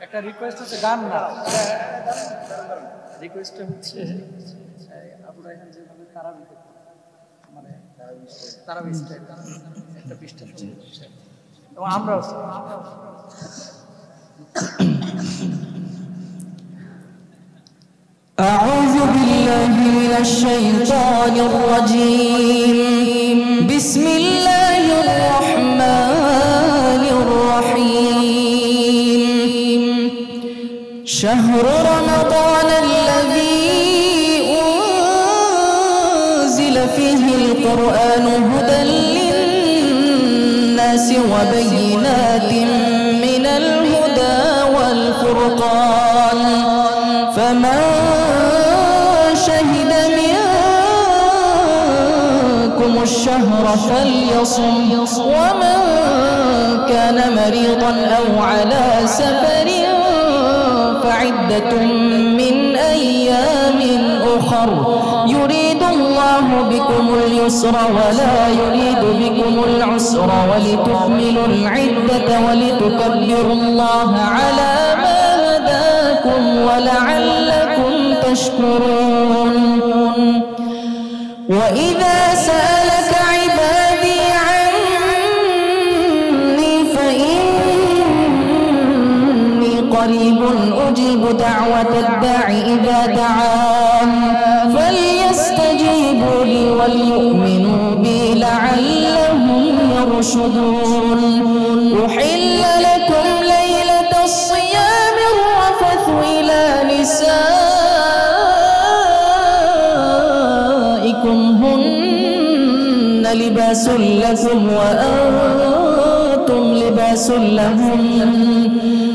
একটা রিকোয়েস্ট হচ্ছে গান না, রিকোয়েস্টটা হচ্ছে আপনারা এখানে যেভাবে তারাবি মানে তারাবি স্টাইল একটা পৃষ্ঠা এবং আমরাও أعوذ بالله من الشيطان الرجيم بسم الله الرحمن الرحيم شهر رمضان الذي أنزل فيه القرآن هدى للناس وبينات من الهدى والفرقان فمن شهد منكم الشهر فليصم ومن كان مريضا أو على سفر فعدة من أيام أخر يريد الله بكم اليسر ولا يريد بكم العسر ولتكملوا العدة ولتكبروا الله على ما هداكم ولعلكم تشكرون وإذا سألك عبادي عني فإني قريب أجيب دعوة الداع إذا دعان فليستجيبوا لي وليؤمنوا بي لعلهم يرشدون أحل لكم ليلة الصيام الرفث إلى نسائكم هن لباس لكم وأنتم لباس لهم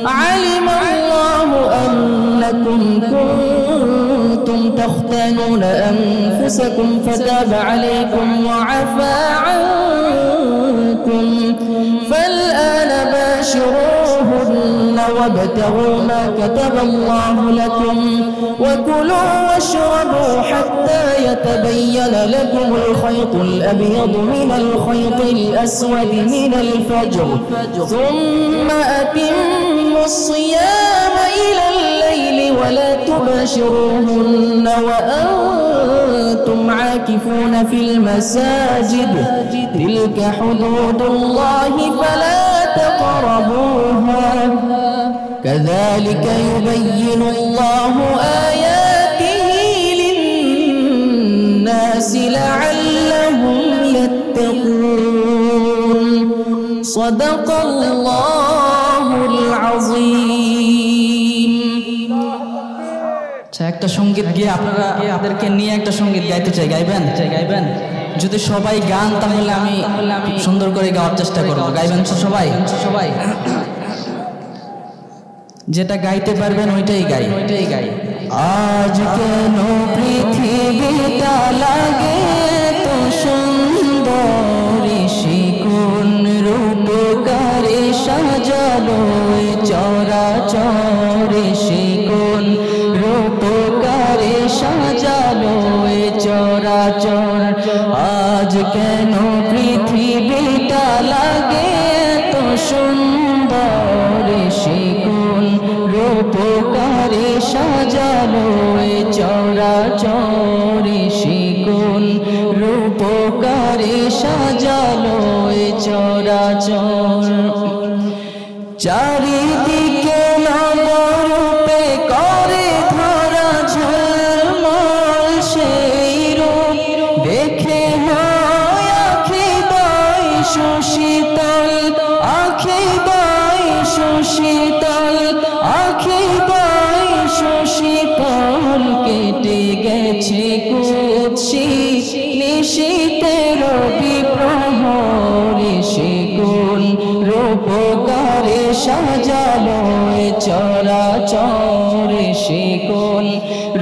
علم الله أنكم كنتم تختانون أنفسكم فتاب عليكم وعفى عنكم فالآن باشروهن وابتغوا ما كتب الله لكم وكلوا واشربوا حتى يتبين لكم الخيط الأبيض من الخيط الأسود من الفجر ثم أتموا الصيام إلى الليل ولا تباشروهن وأنتم عاكفون في المساجد تلك حدود الله فلا تقربوها كذلك يبين الله آياته للناس لعلهم يتقون صدق الله العظيم একটা সঙ্গীত গিয়ে আপনারা আপনাদেরকে নিয়ে একটা সঙ্গীত গাইতে চাই গাইবেন যদি সবাই গান তাহলে আমি সুন্দর করে গাওয়ার চেষ্টা করব গাইবেন সবাই যেটা গাইতে পারবেন ওইটাই গাই আজ কেন পৃথিবীটা লাগে তো সুন্দর শিকুন রূপকারে সাজালো চরাচর শিকুন রূপকারে সাজালো চরাচর আজ কেন পৃথিবীটা লাগে তো সুন্দর শিকুন রূপকারে সাজালো চরাচর শিকুন রূপকারে সাজালো চরাচর চারিদিকে নবরূপে করে ধরা ঝলমল সেই রূপ দেখে হয় আখি দায় সুশীতল আখি দায় সুশীতল আখি দায় সুশীতল কেটে গেছে কুৎসি নিশীতের বিপ্রহরে শিকুন রূপকারে সাজালো চরাচর শিকুন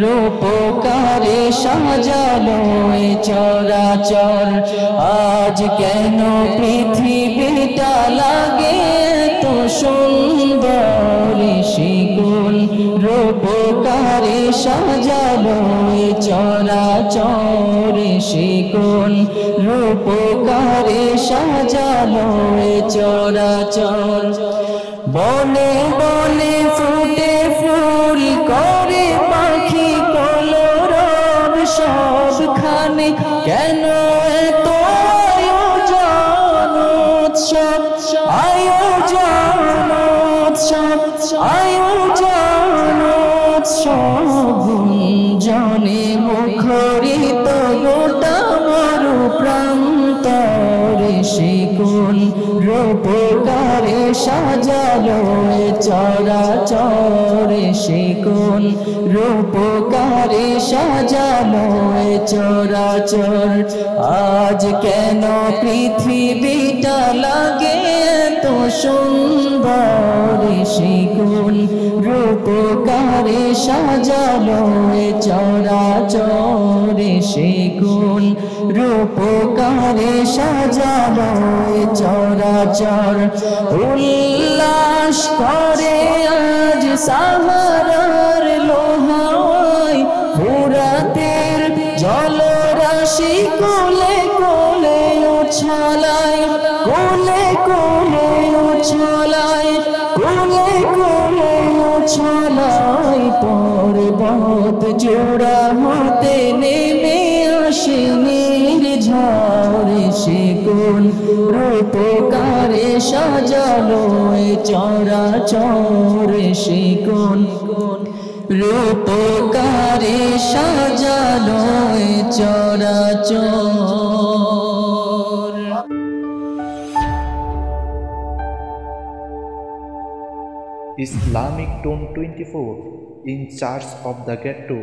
রূপকারে সাজালো চরাচর আজ কেন পৃথিবীটা লাগে তো সুন্দর শিকুন রূপকারে সাজালো চরাচর শিকুন রূপকারে সাজালো চরাচর বনে বনে ফুল কেন এত আয়োজন উৎসব আয়োজন উৎসব আয়োজন উৎসব গুঞ্জনে মুখরিত গোটা মরু প্রান্তরে শিকুন রূপকারে সাজালো এ চরাচরে শিকুন রূপকারে সাজালো এ চরাচর আজ কেন পৃথিবীটা লাগে এত সুন্দর শিকুন রূপকারে সাজালো এ চরাচরে শিকুন রূপকারে সাজালো এ চরাচর উল্লাস করে আজ সাহারার লোহায় ফুরাতের জলরাশি কোলে কোলে উছলায় কোলে কোলে উছলায় কোলে কোলে উছলায় পর্বত জোড়া হতে নেমে আসে নির্ঝরে শিকুন রূপকারে সাজালো এ চরাচরে শিকুন রূপকারে সাজালো এ চরাচর। Islamic Tone 24 in charge of the ghetto